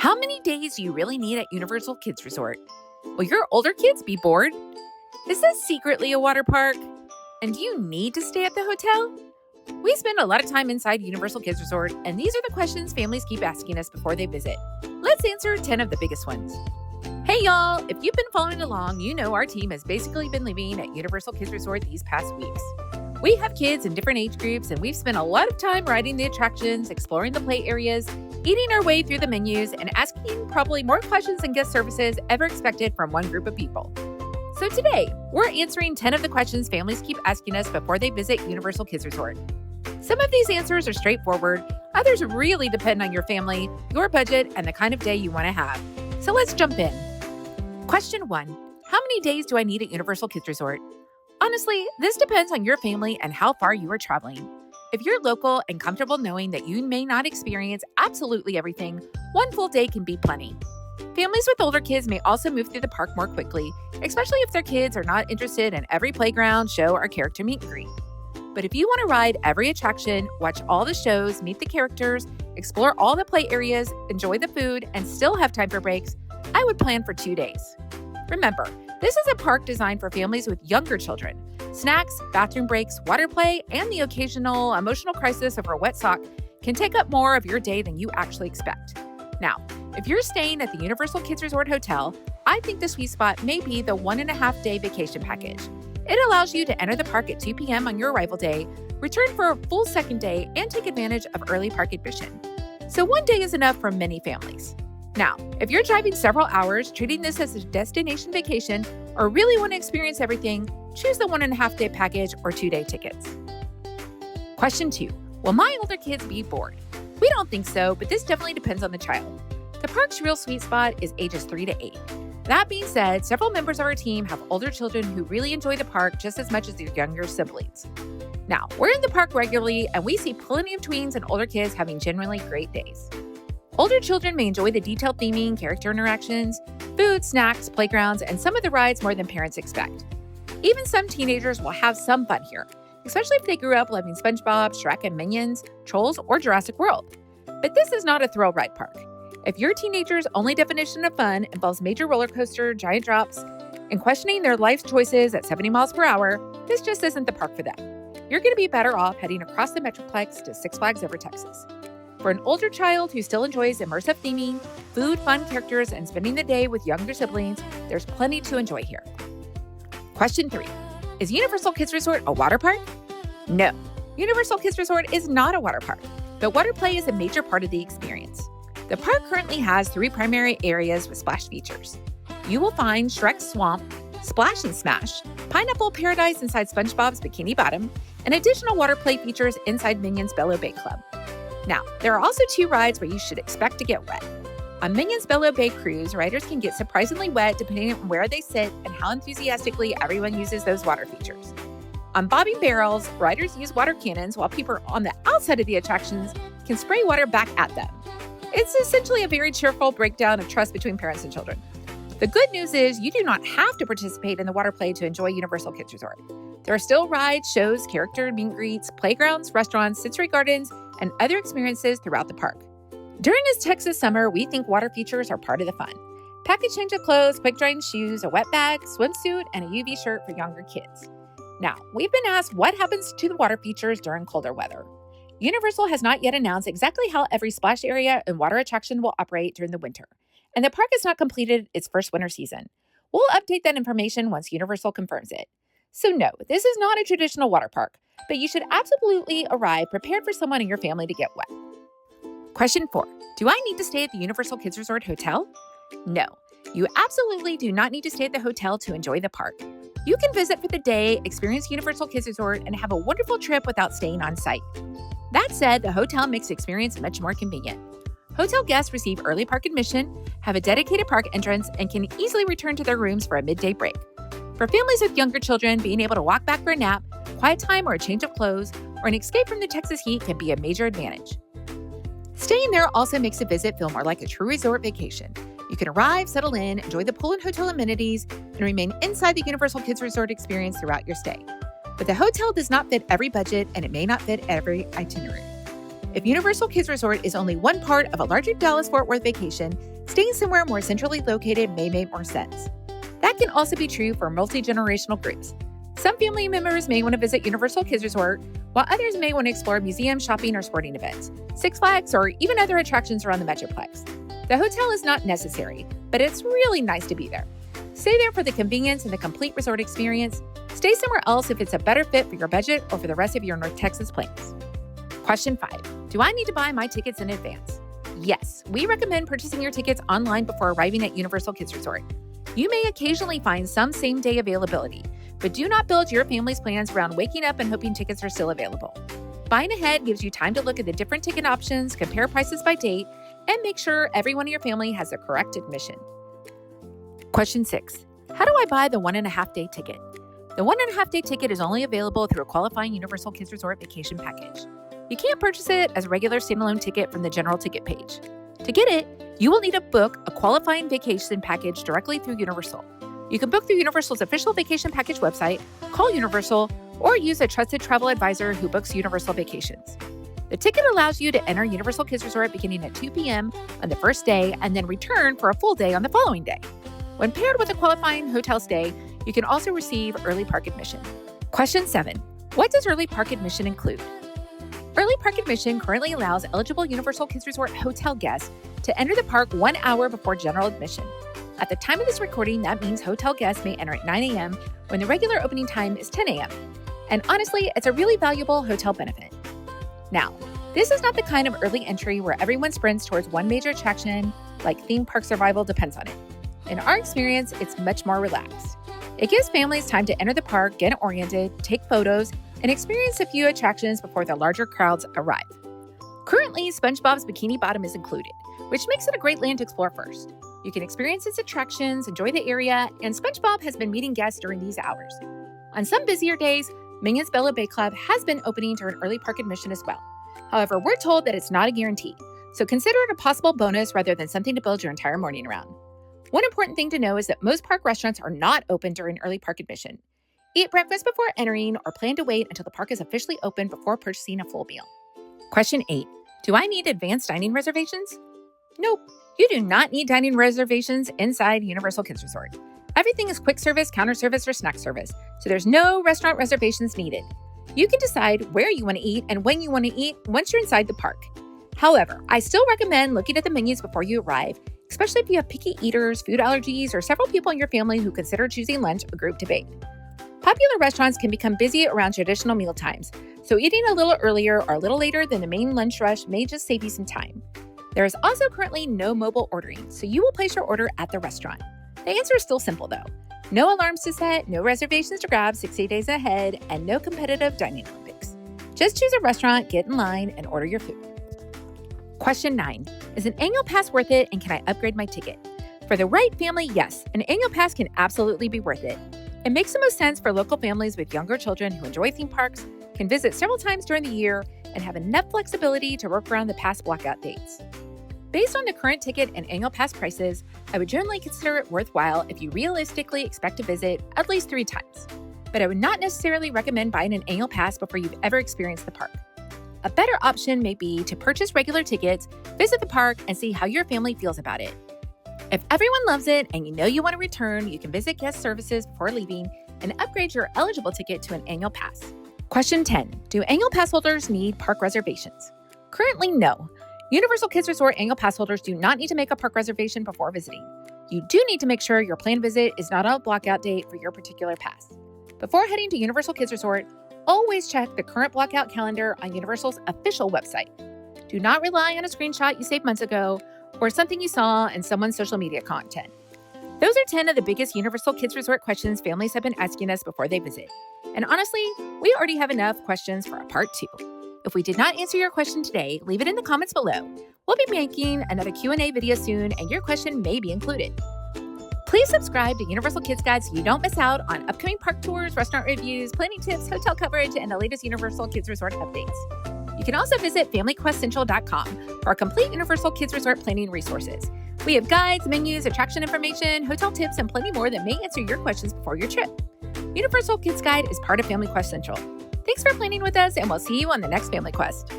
How many days do you really need at Universal Kids Resort? Will your older kids be bored? Is this secretly a water park? And do you need to stay at the hotel? We spend a lot of time inside Universal Kids Resort, and these are the questions families keep asking us before they visit. Let's answer 10 of the biggest ones. Hey y'all, if you've been following along, you know our team has basically been living at Universal Kids Resort these past weeks. We have kids in different age groups, and we've spent a lot of time riding the attractions, exploring the play areas, eating our way through the menus, and asking probably more questions and guest services ever expected from one group of people. So today, we're answering 10 of the questions families keep asking us before they visit Universal Kids Resort. Some of these answers are straightforward, others really depend on your family, your budget, and the kind of day you want to have. So let's jump in. Question 1. How many days do I need at Universal Kids Resort? Honestly, this depends on your family and how far you are traveling. If you're local and comfortable knowing that you may not experience absolutely everything, one full day can be plenty. Families with older kids may also move through the park more quickly, especially if their kids are not interested in every playground, show, or character meet and greet. But if you want to ride every attraction, watch all the shows, meet the characters, explore all the play areas, enjoy the food, and still have time for breaks, I would plan for 2 days. Remember, this is a park designed for families with younger children. Snacks, bathroom breaks, water play, and the occasional emotional crisis over a wet sock can take up more of your day than you actually expect. Now, if you're staying at the Universal Kids Resort Hotel, I think the sweet spot may be the 1.5-day vacation package. It allows you to enter the park at 2 p.m. on your arrival day, return for a full second day, and take advantage of early park admission. So 1 day is enough for many families. Now, if you're driving several hours, treating this as a destination vacation, or really want to experience everything, choose the 1.5-day package or 2-day tickets. Question 2. Will my older kids be bored? We don't think so, but this definitely depends on the child. The park's real sweet spot is ages 3 to 8. That being said, several members of our team have older children who really enjoy the park just as much as their younger siblings. Now, we're in the park regularly, and we see plenty of tweens and older kids having genuinely great days. Older children may enjoy the detailed theming, character interactions, food, snacks, playgrounds, and some of the rides more than parents expect. Even some teenagers will have some fun here, especially if they grew up loving SpongeBob, Shrek, and Minions, Trolls, or Jurassic World. But this is not a thrill ride park. If your teenager's only definition of fun involves major roller coaster, giant drops, and questioning their life's choices at 70 miles per hour, this just isn't the park for them. You're going to be better off heading across the Metroplex to Six Flags Over Texas. For an older child who still enjoys immersive theming, food, fun characters, and spending the day with younger siblings, there's plenty to enjoy here. Question 3. Is Universal Kids Resort a water park? No. Universal Kids Resort is not a water park, but water play is a major part of the experience. The park currently has 3 primary areas with splash features. You will find Shrek's Swamp, Splash and Smash, Pineapple Paradise inside SpongeBob's Bikini Bottom, and additional water play features inside Minions Bello Bay Club. Now, there are also 2 rides where you should expect to get wet. On Minions Bello Bay Cruise, riders can get surprisingly wet depending on where they sit and how enthusiastically everyone uses those water features. On Bobbing Barrels, riders use water cannons while people on the outside of the attractions can spray water back at them. It's essentially a very cheerful breakdown of trust between parents and children. The good news is you do not have to participate in the water play to enjoy Universal Kids Resort. There are still rides, shows, character meet and greets, playgrounds, restaurants, sensory gardens, and other experiences throughout the park. During this Texas summer, we think water features are part of the fun. Package change of clothes, quick-drying shoes, a wet bag, swimsuit, and a UV shirt for younger kids. Now, we've been asked what happens to the water features during colder weather. Universal has not yet announced exactly how every splash area and water attraction will operate during the winter, and the park has not completed its first winter season. We'll update that information once Universal confirms it. So no, this is not a traditional water park, but you should absolutely arrive prepared for someone in your family to get wet. Question 4. Do I need to stay at the Universal Kids Resort Hotel? No, you absolutely do not need to stay at the hotel to enjoy the park. You can visit for the day, experience Universal Kids Resort, and have a wonderful trip without staying on site. That said, the hotel makes the experience much more convenient. Hotel guests receive early park admission, have a dedicated park entrance, and can easily return to their rooms for a midday break. For families with younger children, being able to walk back for a nap, quiet time, or a change of clothes, or an escape from the Texas heat can be a major advantage. Staying there also makes a visit feel more like a true resort vacation. You can arrive, settle in, enjoy the pool and hotel amenities, and remain inside the Universal Kids Resort experience throughout your stay. But the hotel does not fit every budget, and it may not fit every itinerary. If Universal Kids Resort is only one part of a larger Dallas-Fort Worth vacation, staying somewhere more centrally located may make more sense. That can also be true for multi-generational groups. Some family members may want to visit Universal Kids Resort, while others may want to explore museums, shopping, or sporting events, Six Flags, or even other attractions around the Metroplex. The hotel is not necessary, but it's really nice to be there. Stay there for the convenience and the complete resort experience. Stay somewhere else if it's a better fit for your budget or for the rest of your North Texas plans. Question 5. Do I need to buy my tickets in advance? Yes, we recommend purchasing your tickets online before arriving at Universal Kids Resort. You may occasionally find some same-day availability, but do not build your family's plans around waking up and hoping tickets are still available. Buying ahead gives you time to look at the different ticket options, compare prices by date, and make sure everyone in your family has the correct admission. Question 6. How do I buy the 1.5-day ticket? The 1.5-day ticket is only available through a qualifying Universal Kids Resort vacation package. You can't purchase it as a regular standalone ticket from the general ticket page. To get it, you will need to book a qualifying vacation package directly through Universal. You can book through Universal's official vacation package website, call Universal, or use a trusted travel advisor who books Universal vacations. The ticket allows you to enter Universal Kids Resort beginning at 2 p.m. on the first day and then return for a full day on the following day. When paired with a qualifying hotel stay, you can also receive early park admission. Question 7. What does early park admission include? Early park admission currently allows eligible Universal Kids Resort hotel guests to enter the park 1 hour before general admission. At the time of this recording, that means hotel guests may enter at 9 a.m. when the regular opening time is 10 a.m. And honestly, it's a really valuable hotel benefit. Now, this is not the kind of early entry where everyone sprints towards one major attraction, like theme park survival depends on it. In our experience, it's much more relaxed. It gives families time to enter the park, get oriented, take photos, and experience a few attractions before the larger crowds arrive. Currently, SpongeBob's Bikini Bottom is included, which makes it a great land to explore first. You can experience its attractions, enjoy the area, and SpongeBob has been meeting guests during these hours. On some busier days, Minions Bella Bay Club has been opening during early park admission as well. However, we're told that it's not a guarantee, so consider it a possible bonus rather than something to build your entire morning around. One important thing to know is that most park restaurants are not open during early park admission. Eat breakfast before entering or plan to wait until the park is officially open before purchasing a full meal. Question 8. Do I need advanced dining reservations? Nope, you do not need dining reservations inside Universal Kids Resort. Everything is quick service, counter service, or snack service, so there's no restaurant reservations needed. You can decide where you want to eat and when you want to eat once you're inside the park. However, I still recommend looking at the menus before you arrive, especially if you have picky eaters, food allergies, or several people in your family who consider choosing lunch or group debate. Popular restaurants can become busy around traditional meal times, so eating a little earlier or a little later than the main lunch rush may just save you some time. There is also currently no mobile ordering, so you will place your order at the restaurant. The answer is still simple though. No alarms to set, no reservations to grab 60 days ahead, and no competitive dining Olympics. Just choose a restaurant, get in line, and order your food. Question 9. Is an annual pass worth it, and can I upgrade my ticket? For the right family, yes, an annual pass can absolutely be worth it. It makes the most sense for local families with younger children who enjoy theme parks, can visit several times during the year, and have enough flexibility to work around the pass blackout dates. Based on the current ticket and annual pass prices, I would generally consider it worthwhile if you realistically expect to visit at least 3 times. But I would not necessarily recommend buying an annual pass before you've ever experienced the park. A better option may be to purchase regular tickets, visit the park, and see how your family feels about it. If everyone loves it and you know you want to return, you can visit guest services before leaving and upgrade your eligible ticket to an annual pass. Question 10. Do annual pass holders need park reservations? Currently, no. Universal Kids Resort annual pass holders do not need to make a park reservation before visiting. You do need to make sure your planned visit is not on a blackout date for your particular pass. Before heading to Universal Kids Resort, always check the current blackout calendar on Universal's official website. Do not rely on a screenshot you saved months ago or something you saw in someone's social media content. Those are 10 of the biggest Universal Kids Resort questions families have been asking us before they visit. And honestly, we already have enough questions for a part 2. If we did not answer your question today, leave it in the comments below. We'll be making another Q&A video soon, and your question may be included. Please subscribe to Universal Kids Guide so you don't miss out on upcoming park tours, restaurant reviews, planning tips, hotel coverage, and the latest Universal Kids Resort updates. You can also visit FamilyQuestCentral.com for our complete Universal Kids Resort planning resources. We have guides, menus, attraction information, hotel tips, and plenty more that may answer your questions before your trip. Universal Kids Guide is part of Family Quest Central. Thanks for planning with us, and we'll see you on the next Family Quest.